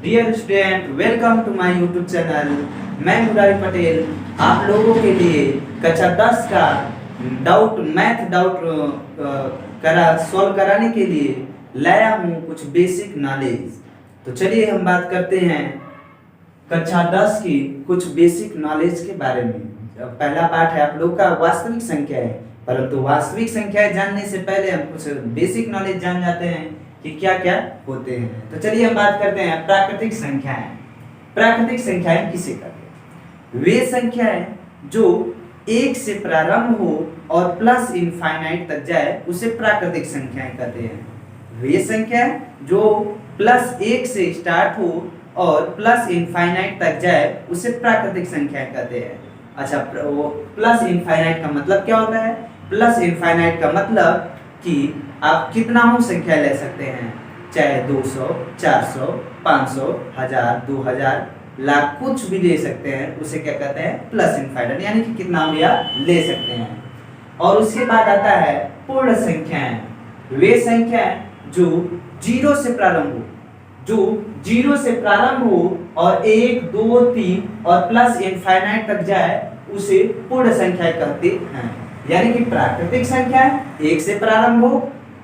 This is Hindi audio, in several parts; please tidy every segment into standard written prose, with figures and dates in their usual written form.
Dear student, welcome to my YouTube channel. मैं मुरारी पटेल आप लोगों के लिए कक्षा 10 का मैथ डाउट सॉल्व कराने के लिए लाया हूँ कुछ बेसिक नॉलेज। तो चलिए हम बात करते हैं कक्षा 10 की कुछ बेसिक नॉलेज के बारे में। पहला पार्ट है आप लोग का वास्तविक संख्या है, परंतु वास्तविक संख्याएं जानने से पहले हम कुछ बेसिक नॉलेज जान जाते हैं कि क्या क्या होते हैं। तो चलिए हम बात करते हैं प्राकृतिक संख्याएं। प्राकृतिक संख्याएं किसे कहते हैं? वे संख्याएं जो एक से प्रारंभ हो और प्लस इनफाइनाइट तक जाए उसे प्राकृतिक संख्याएं कहते हैं। वे संख्याएं जो प्लस एक से स्टार्ट हो और प्लस इनफाइनाइट तक जाए उसे प्राकृतिक संख्याएं कहते हैं। अच्छा, वो प्लस इनफाइनाइट का मतलब क्या होता है? प्लस इनफाइनाइट का मतलब कि आप कितना हो संख्या ले सकते हैं, चाहे 200, 400, 500, 1000, 2000, लाख, कुछ भी ले सकते हैं, उसे क्या कहते हैं? प्लस इनफाइनाइट, यानी कि कितना भी आप ले सकते हैं। और उसके बाद आता है पूर्ण संख्याएं। वे संख्याएं जो जीरो से प्रारंभ हो, जो जीरो से प्रारंभ हो और 1, 2, 3 और प्लस इनफाइनाइट तक जाए उसे पूर्ण संख्या कहते हैं। यानी कि प्राकृतिक संख्या 1 से प्रारंभ हो,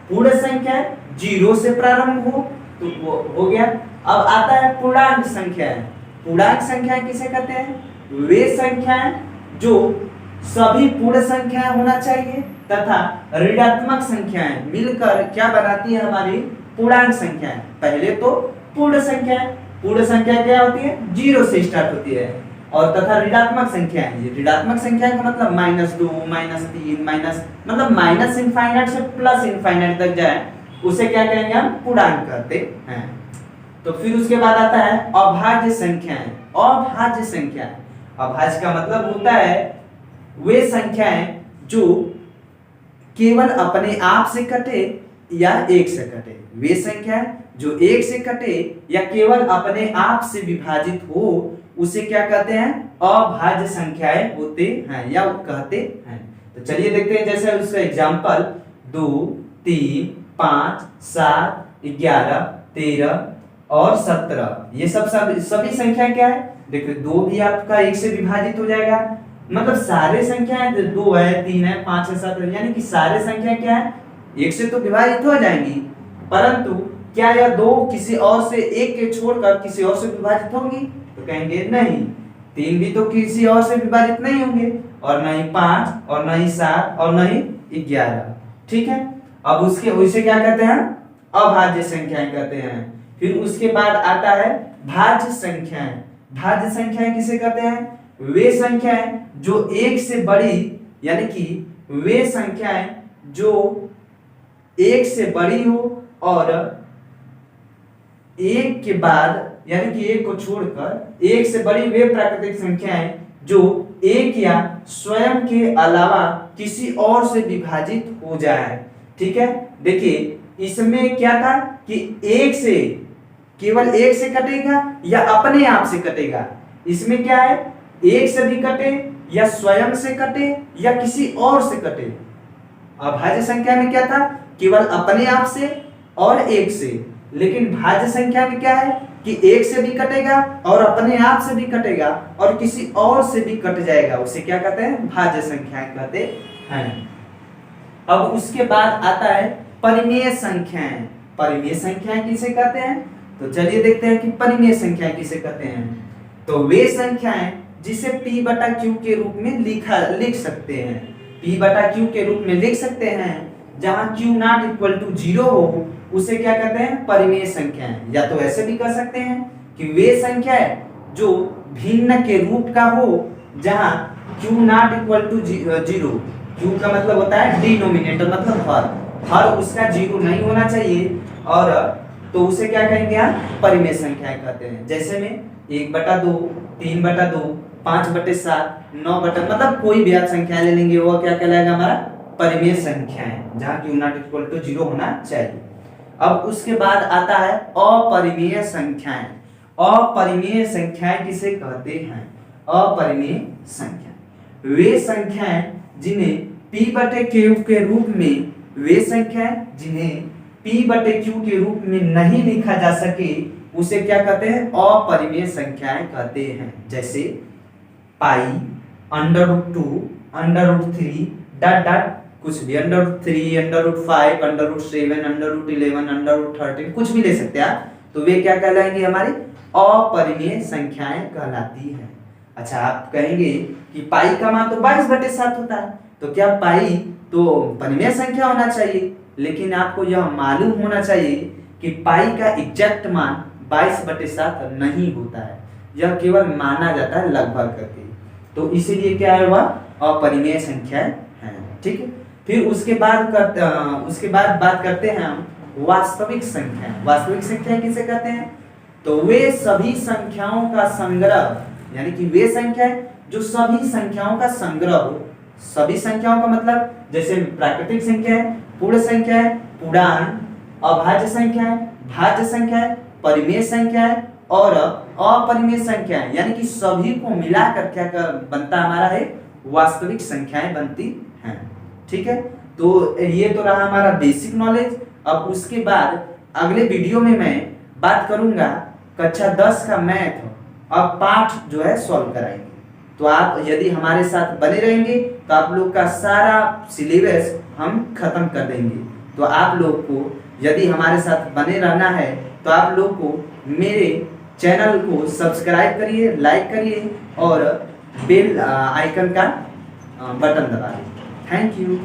पूर्ण संख्या 0 से प्रारंभ हो, तो वो हो गया। अब आता है पूर्णांक संख्याएं। पूर्णांक संख्याएं किसे कहते हैं? वे संख्याएं जो सभी पूर्ण संख्याएं होना चाहिए तथा ऋणात्मक संख्याएं मिलकर क्या बनाती है? हमारी पूर्णांक संख्याएं। पहले तो पूर्ण संख्या क्या होती है? 0 से स्टार्ट होती है। और तथा ऋणात्मक संख्याएं, ये ऋणात्मक संख्या का मतलब -2, -3, मतलब माइनस इनफाइनाइट से प्लस इनफाइनाइट तक जाए उसे क्या कहेंगे? हम पूर्णांक कहते हैं। तो फिर उसके बाद आता है अभाज्य संख्याएं। अभाज्य संख्या, अभाज्य का मतलब होता है वे संख्याएं जो केवल अपने आप से कटे या 1 से कटे। वे संख्याएं जो 1 से कटे या केवल अपने आप से विभाजित हो उसे क्या कहते हैं? अभाज्य संख्याएं होते हैं या कहते हैं। तो चलिए देखते हैं, जैसे उसका एग्जांपल 2, 3, 5, 7, 11, 13 और 17, ये सभी संख्या क्या है? देखिए 2 भी आपका 1 से विभाजित हो जाएगा, मतलब सारे संख्याएं 2 है, 3 है, 5 है, 7 है, यानी कि सारे संख्याएं क्या है? 1 से तो विभाजित हो जाएंगी, परंतु क्या यह 2 किसी और से, 1 के छोड़कर किसी और से विभाजित होंगी? तो कहेंगे नहीं। 3 भी तो किसी और से विभाजित नहीं होंगे, और न ही 5 और न ही 7 और न ही 11। ठीक है, अब उसे क्या कहते हैं? अभाज्य संख्याएं कहते हैं। फिर उसके बाद आता है भाज्य संख्याएं। भाज्य संख्याएं किसे कहते हैं? वे संख्याएं जो 1 से बड़ी, यानी कि वे संख्याएं जो 1 से बड़ी हो और 1 के बाद, यानी कि 1 को छोड़कर 1 से बड़ी वे प्राकृतिक संख्याएं जो 1 या स्वयं के अलावा किसी और से विभाजित हो जाए। ठीक है, देखिए इसमें क्या था कि 1 से, केवल 1 से कटेगा या अपने आप से कटेगा। इसमें क्या है? 1 से भी कटे या स्वयं से कटे या किसी और से कटे। अभाज्य संख्या में क्या था? केवल अपने आप से और 1 से। लेकिन भाज्य संख्या में क्या है कि 1 से भी कटेगा और अपने आप से भी कटेगा और किसी और से भी कट जाएगा, उसे क्या कहते हैं? भाज्य संख्याएं कहते हैं। अब उसके बाद आता है परिमेय संख्याएं। परिमेय संख्याएं किसे कहते हैं? तो चलिए देखते हैं कि परिमेय संख्याएं किसे कहते हैं। तो वे संख्याएं जिसे P/Q के रूप में लिख सकते हैं। P/Q के रूप में लिख सकते हैं, जहां Q ≠ 0 हो उसे क्या कहते हैं? परिमेय संख्याएं। या तो ऐसे भी कर सकते हैं कि वे संख्याएं जो भिन्न के रूप का हो, जहां Q ≠ 0। Q का मतलब होता है डिनोमिनेटर, मतलब हर उसका 0 नहीं होना चाहिए, और तो उसे क्या कहेंगे? हम परिमेय संख्याएं कहते हैं। जैसे में 1/2, 3/2, 5/7, 9 मतलब कोई भी आप संख्या ले लेंगे, वो क्या कहलाएगा? हमारा परिमेय संख्याएं, जहां Q ≠ 0 होना चाहिए। अब उसके बाद आता है अपरिमेय संख्याएं। अपरिमेय संख्याएं किसे कहते हैं? अपरिमेय संख्या वे संख्याएं जिन्हें P/Q के रूप में, वे संख्याएं जिन्हें P/Q के रूप में नहीं लिखा जा सके उसे क्या कहते हैं, अपरिमेय संख्याएं कहते हैं। जैसे पाई, √2, √3 डॉट डॉट कुछ भी, √3, √5, √7, √11, √13 कुछ भी ले सकते हैं आप। तो वे क्या कहलाएंगे, हमारी अपरिमेय संख्याएं कहलाती हैं। अच्छा, आप कहेंगे कि पाई का मान तो 22/7 होता है, तो क्या पाई तो परिमेय संख्या होना चाहिए? लेकिन आपको यह मालूम होना चाहिए कि पाई का एग्जैक्ट मान 22/7 नहीं होता है, यह केवल माना जाता है लगभग करके। तो इसीलिए क्या है, वह अपरिमेय संख्या है। ठीक है, फिर उसके बाद बात करते हैं हम वास्तविक संख्या। वास्तविक संख्या किसे कहते हैं? तो वे सभी संख्याओं का संग्रह, यानी कि वे संख्याएं जो सभी संख्याओं का संग्रह हो। सभी संख्याओं का मतलब जैसे प्राकृतिक संख्या है, पूर्ण संख्या है, पूर्णांक, अभाज्य संख्या है, भाज्य संख्या है, परिमेय संख्या है और अपरिमेय संख्या है, यानी कि सभी को मिलाकर क्या बनता हमारा है, वास्तविक संख्याएं बनती हैं। ठीक है, तो ये तो रहा हमारा बेसिक नॉलेज। अब उसके बाद अगले वीडियो में मैं बात करूंगा कक्षा 10 का मैथ, अब पाठ जो है सॉल्व कराएंगे। तो आप यदि हमारे साथ बने रहेंगे तो आप लोग का सारा सिलेबस हम खत्म कर देंगे। तो आप लोग को यदि हमारे साथ बने रहना है तो आप लोग को मेरे चैनल को सब्सक्राइब करिए, लाइक करिए और बेल आइकन का बटन दबाइए। Thank you.